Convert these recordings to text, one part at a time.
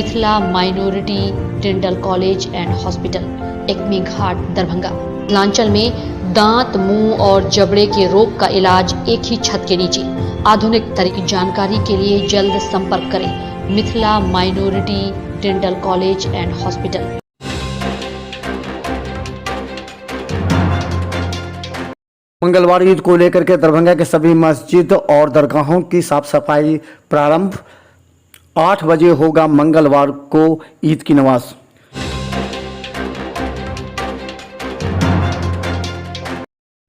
Mithila minority dental college and hospital, एक्मी घाट, दरभंगा। मिथिलांचल में दांत, मुंह और जबड़े के रोग का इलाज एक ही छत के नीचे। आधुनिक तरीके की जानकारी के लिए जल्द संपर्क करें Mithila minority dental college and hospital. मंगलवार ईद को लेकर के दरभंगा के सभी मस्जिद और दरगाहों की साफ सफाई प्रारंभ। 8 बजे होगा मंगलवार को ईद की नमाज।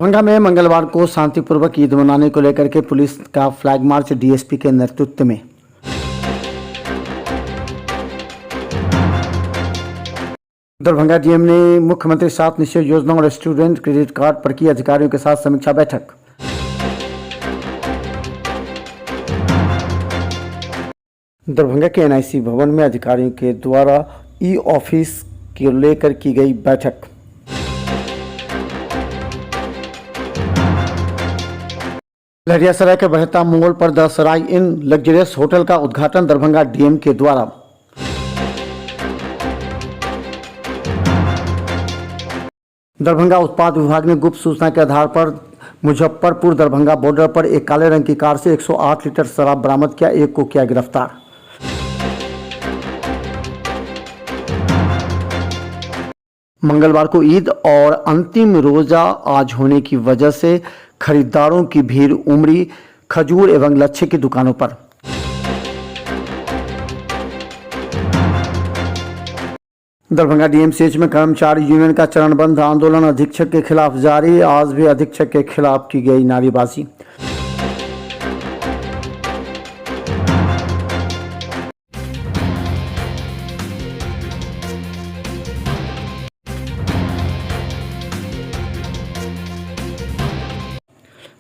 दरभंगा में मंगलवार को शांतिपूर्वक ईद मनाने को लेकर के पुलिस का फ्लैग मार्च डीएसपी के नेतृत्व में। दरभंगा डीएम ने मुख्यमंत्री 7 निश्चय योजना और स्टूडेंट क्रेडिट कार्ड पर की अधिकारियों के साथ समीक्षा बैठक। दरभंगा के एनआईसी भवन में अधिकारियों के द्वारा ई ऑफिस को लेकर की गई बैठक। लहरियासराय के बहता मोड़ पर the Sarai inn luxurious hotel का उद्घाटन दरभंगा डीएम के द्वारा। दरभंगा उत्पाद विभाग ने गुप्त सूचना के आधार पर मुजफ्फरपुर दरभंगा बॉर्डर पर एक काले रंग की कार से 108 लीटर शराब बरामद किया, एक को किया गिरफ्तार। मंगलवार को ईद और अंतिम रोजा आज होने की वजह से खरीदारों की भीड़ उमड़ी खजूर एवं लच्छे की दुकानों पर। दरभंगा डीएमसीएच में कर्मचारी यूनियन का चरणबद्ध आंदोलन अधीक्षक के खिलाफ जारी। आज भी अधीक्षक के खिलाफ की गई नारेबाजी।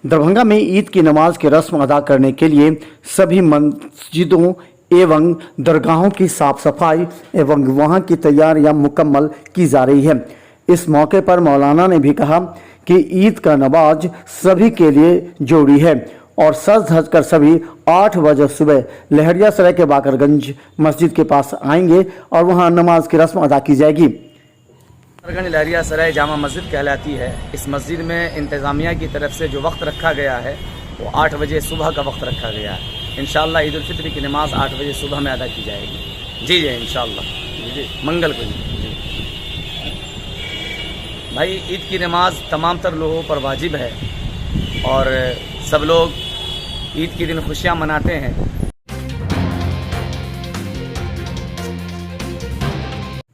दरभंगा में ईद की नमाज की रस्म अदा करने के लिए सभी मस्जिदों एवं दरगाहों की साफ सफाई एवं वहां की तैयारियां मुकम्मल की जा रही है। इस मौके पर मौलाना ने भी कहा कि ईद का नमाज सभी के लिए जरूरी है और सज धज कर सभी 8 बजे सुबह लहरियासराय के बाकरगंज मस्जिद के पास आएंगे और वहां नमाज की रस्म अदा की जाएगी। लहरियासराय जामा मस्जिद कहलाती है। इस मस्जिद में इंतज़ामिया की तरफ से जो वक्त रखा गया है वो 8 बजे सुबह का वक्त रखा गया है। इंशाअल्लाह ईद उल फित्र की नमाज 8 बजे सुबह में अदा की जाएगी। जी जी इंशाअल्लाह जी मंगल को जी। भाई ईद की नमाज तमाम तर लोगों पर वाजिब है और सब लोग ईद के दिन खुशियाँ मनाते हैं।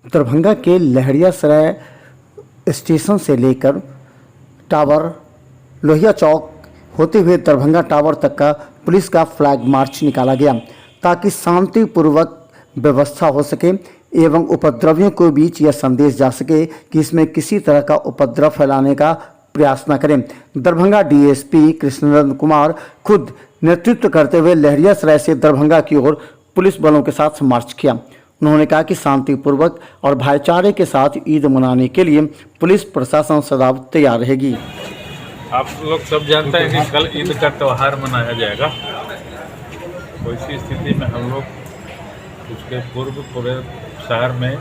दरभंगा के लहरियासराय स्टेशन से लेकर टावर लोहिया चौक होते हुए दरभंगा टावर तक का पुलिस का फ्लैग मार्च निकाला गया ताकि शांतिपूर्वक व्यवस्था हो सके एवं उपद्रवियों के बीच यह संदेश जा सके कि इसमें किसी तरह का उपद्रव फैलाने का प्रयास न करें। दरभंगा डीएसपी कृष्णनंदन कुमार खुद नेतृत्व करते हुए लहरियासराय से दरभंगा की ओर पुलिस बलों के साथ मार्च किया। उन्होंने कहा कि शांतिपूर्वक और भाईचारे के साथ ईद मनाने के लिए पुलिस प्रशासन सदा तैयार रहेगी। आप लोग सब जानते हैं कि कल ईद का त्यौहार मनाया जाएगा। वैसी स्थिति में हम लोग उसके पूर्व पूरे शहर में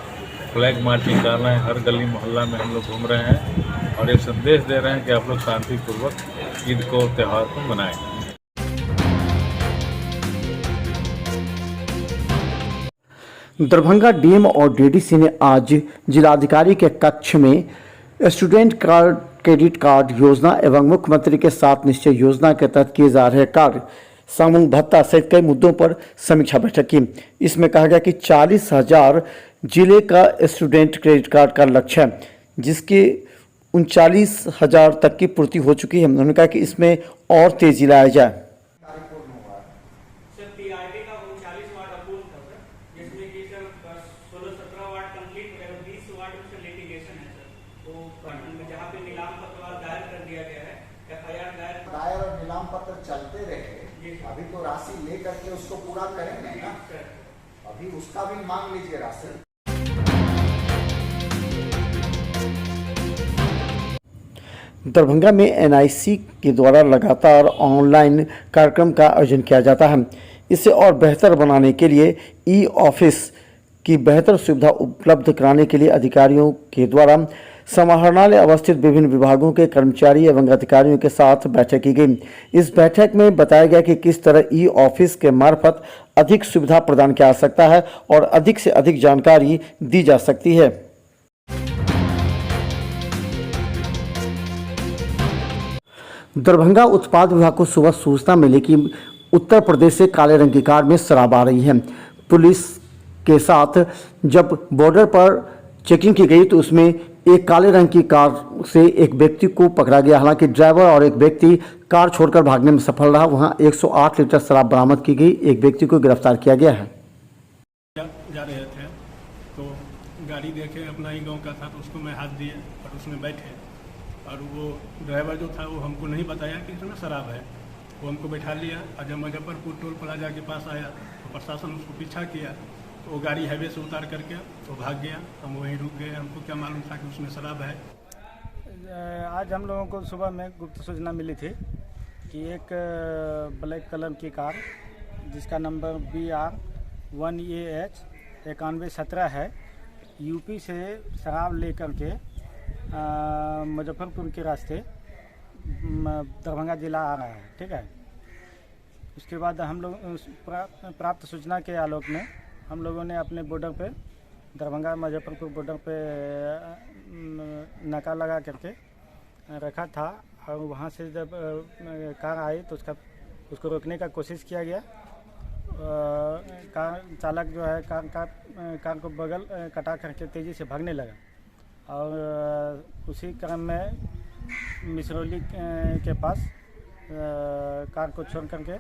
फ्लैग मार्च निकाल रहे हैं। हर गली मोहल्ला में हम लोग घूम रहे हैं और ये संदेश दे रहे हैं कि आप लोग शांतिपूर्वक ईद को त्यौहार को मनाएं। दरभंगा डीएम और डीडीसी ने आज जिलाधिकारी के कक्ष में स्टूडेंट कार्ड, क्रेडिट कार्ड योजना एवं मुख्यमंत्री के 7 निश्चय योजना के तहत किए जा रहे कार्य, सामूहिक भत्ता सहित कई मुद्दों पर समीक्षा बैठक की। इसमें कहा गया कि 40,000 जिले का स्टूडेंट क्रेडिट कार्ड का लक्ष्य है, जिसकी 39,000 तक की पूर्ति हो चुकी है। उन्होंने कहा कि इसमें और तेजी लाया जाए। दायर और नीलाम पत्र चलते रहे, अभी तो राशि ले करके उसको पूरा करेंगे ना, अभी उसका भी मांग लीजिए राशि। दरभंगा में एनआईसी के द्वारा लगातार ऑनलाइन कार्यक्रम का आयोजन किया जाता है। इसे और बेहतर बनाने के लिए ई ऑफिस की बेहतर सुविधा उपलब्ध कराने के लिए अधिकारियों के द्वारा समाहरणालय अवस्थित विभिन्न विभागों के कर्मचारी एवं अधिकारियों के साथ बैठक की गई। इस बैठक में बताया गया कि किस तरह ई ऑफिस के मार्फत अधिक सुविधा प्रदान किया जा सकता है और अधिक से अधिक जानकारी दी जा सकती है। दरभंगा उत्पाद विभाग को सुबह सूचना मिली कि उत्तर प्रदेश से काले रंग की कार में शराब आ रही है। पुलिस के साथ जब बॉर्डर पर चेकिंग की गई तो उसमें एक काले रंग की कार से एक व्यक्ति को पकड़ा गया। हालांकि ड्राइवर और एक व्यक्ति कार छोड़कर भागने में सफल रहा। वहां 108 लीटर शराब बरामद की गई। एक व्यक्ति को गिरफ्तार किया गया है। जा रहे थे तो गाड़ी देखे अपना ही गांव का था तो उसको मैं हाथ दिए और उसमें बैठे और वो ड्राइवर जो था वो हमको नहीं बताया कि इसमें शराब है। वो हमको बैठा लिया और जब मुजफ्फरपुर टोल प्लाजा के पास आया तो प्रशासन उसको पीछा किया तो वो गाड़ी हाईवे से उतार करके तो भाग गया। हम वहीं रुक गए। हमको क्या मालूम था कि उसमें शराब है। आज हम लोगों को सुबह में गुप्त सूचना मिली थी कि एक ब्लैक कलर की कार जिसका नंबर BR 1AH 9117 है यूपी से शराब लेकर के मुजफ्फरपुर के रास्ते दरभंगा जिला आ रहा है। ठीक है। उसके बाद हम लोग प्राप्त सूचना के आलोक में हम लोगों ने अपने बॉर्डर पे दरभंगा मुजफ्फरपुर बॉर्डर पे नाका लगा करके रखा था और वहाँ से जब कार आई तो उसको रोकने का कोशिश किया गया। कार चालक जो है कार को बगल कटा करके तेज़ी से भागने लगा और उसी क्रम में मिसरौली के पास कार को छोड़ करके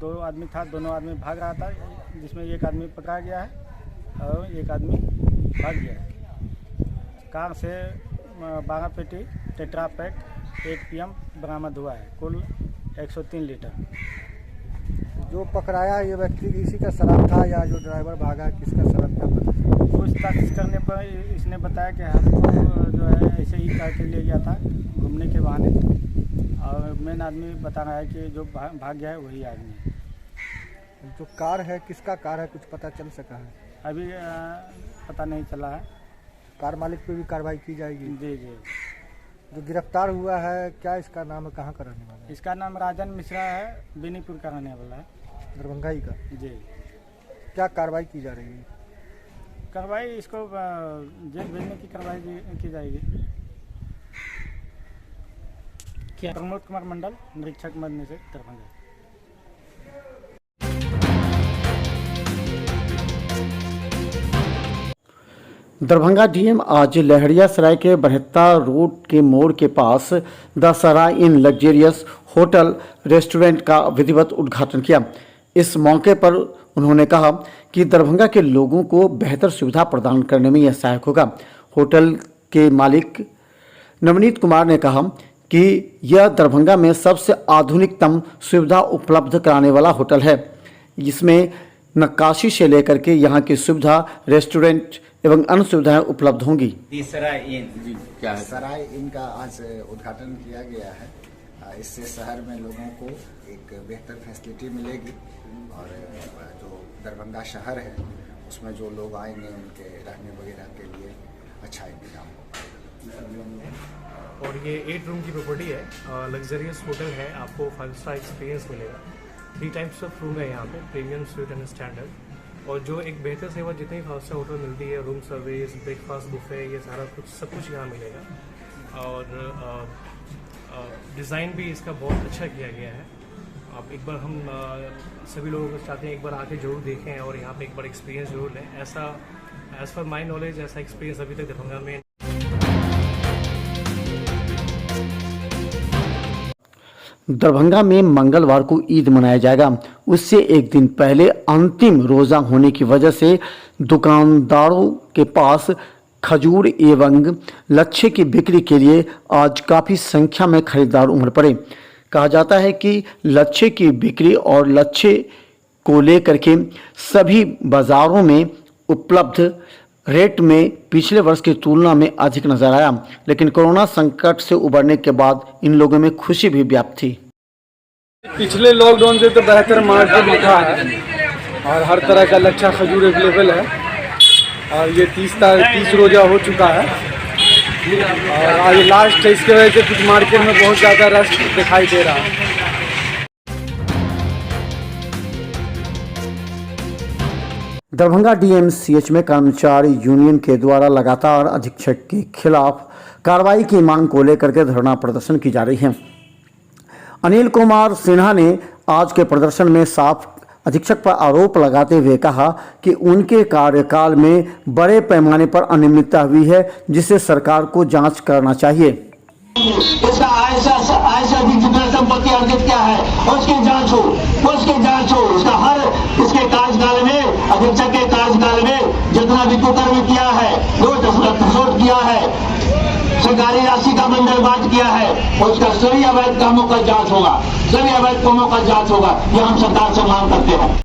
दो आदमी था। दोनों आदमी भाग रहा था जिसमें एक आदमी पकड़ा गया है और एक आदमी भाग गया है। कार से 12 पेटी टेट्रा पैक 1 PM बरामद हुआ है। कुल 103 लीटर। जो पकड़ाया ये व्यक्ति इसी का शराब था या जो ड्राइवर भागा किसका शराब था पता? पूछताछ करने पर इसने बताया कि हमको जो है ऐसे ही कार के लिए गया था घूमने के बहाने और मेन आदमी बता रहा है कि जो भाग गया है वही आदमी है। जो कार है किसका कार है कुछ पता चल सका है? अभी पता नहीं चला है। कार मालिक पे भी कार्रवाई की जाएगी? जी जी। जो गिरफ्तार हुआ है क्या इसका नाम है, कहाँ का रहने वाला है? इसका नाम राजन मिश्रा है, बेनीपुर का रहने वाला है। दरभंगा ही का? जी। क्या कार्रवाई की जा रही है? कार्रवाई इसको जेल भेजने की कार्रवाई की जाएगी। क्या? प्रमोद कुमार मंडल, निरीक्षक मदनी से दरभंगा। दरभंगा डीएम आज लहरियासराय के बरहत्ता रोड के मोड़ के पास the Sarai inn luxurious hotel restaurant का विधिवत उद्घाटन किया। इस मौके पर उन्होंने कहा कि दरभंगा के लोगों को बेहतर सुविधा प्रदान करने में यह सहायक होगा। होटल के मालिक नवनीत कुमार ने कहा कि यह दरभंगा में सबसे आधुनिकतम सुविधा उपलब्ध कराने वाला होटल है। इसमें नक्काशी से लेकर के यहाँ की सुविधा, रेस्टोरेंट एवं अन्य सुविधाएं उपलब्ध होंगी। सराय इन जी क्या है? सराय इन का आज उद्घाटन किया गया है। इससे शहर में लोगों को एक बेहतर फैसिलिटी मिलेगी और जो दरभंगा शहर है उसमें जो लोग आएंगे उनके रहने वगैरह के लिए अच्छा इंतजाम होगा। और ये 8 रूम की प्रॉपर्टी है, लग्जरियस होटल है। आपको 5 स्टार एक्सपीरियंस मिलेगा। 3 टाइप्स ऑफ रूम है यहाँ पे, प्रीमियम, स्वीट एंड स्टैंडर्ड। और जो एक बेहतर सेवा जितनी 5 स्टार होटल मिलती है, रूम सर्विस, ब्रेकफास्ट, बुफे, ये सारा कुछ सब कुछ यहाँ मिलेगा। और डिज़ाइन भी इसका बहुत अच्छा किया गया है। आप एक बार हम सभी लोगों को चाहते हैं एक बार आके जरूर देखें और यहाँ पे एक बार एक्सपीरियंस जरूर लें। ऐसा एज़ पर माई नॉलेज ऐसा एक्सपीरियंस अभी तक दरभंगा में। दरभंगा में मंगलवार को ईद मनाया जाएगा। उससे एक दिन पहले अंतिम रोजा होने की वजह से दुकानदारों के पास खजूर एवं लच्छे की बिक्री के लिए आज काफ़ी संख्या में खरीदार उमड़ पड़े। कहा जाता है कि लच्छे की बिक्री और लच्छे को लेकर के सभी बाज़ारों में उपलब्ध रेट में पिछले वर्ष की तुलना में अधिक नजर आया। लेकिन कोरोना संकट से उबरने के बाद इन लोगों में खुशी भी व्याप्त थी। पिछले लॉकडाउन से तो बेहतर मार्केट दिखा है। और हर तरह का लच्छा खजूर अवेलेबल है। और ये 30 रोज़ा हो चुका है और आज लास्ट है, इसके वजह से कुछ मार्केट में बहुत ज़्यादा रश दिखाई दे रहा है। दरभंगा डीएमसीएच में कर्मचारी यूनियन के द्वारा लगातार अधीक्षक के खिलाफ कार्रवाई की मांग को लेकर के धरना प्रदर्शन की जा रही है। अनिल कुमार सिन्हा ने आज के प्रदर्शन में साफ अधीक्षक पर आरोप लगाते हुए कहा कि उनके कार्यकाल में बड़े पैमाने पर अनियमितता हुई है, जिसे सरकार को जांच करना चाहिए। इसका आयशा जितना संपत्ति अर्जित क्या है उसकी जांच हो, उसका हर इसके कार्यकाल में, अधीक्षक के कार्यकाल में जितना भी कुकर्म किया है, जो किया है, सरकारी राशि का मंडलबाज किया है, उसका सभी अवैध कामों का जांच होगा, ये हम सरकार से मांग करते हैं।